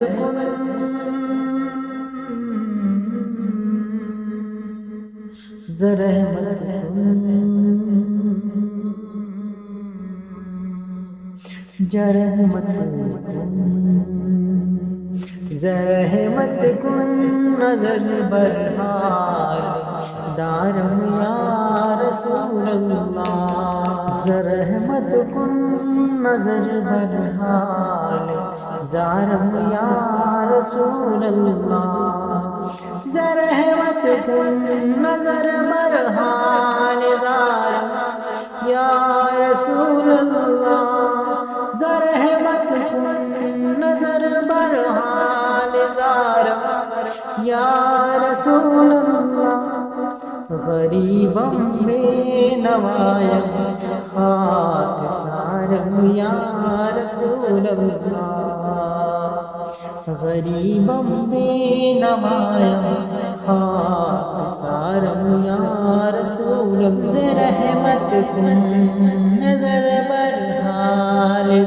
زرحمت کن نظر برحال دارم یا رسول اللہ زرحمت کن نظر برحال زارم یا رسول اللہ زرحمت کن نظر برحال زارم یا رسول اللہ زرحمت کن نظر برحال زارم یا رسول اللہ غریبم بے نوایم خاک سارم یا رسول اللہ غریبم بے نوایم خاک سارم یا رسول اللہ زرحمت کن نظر برحال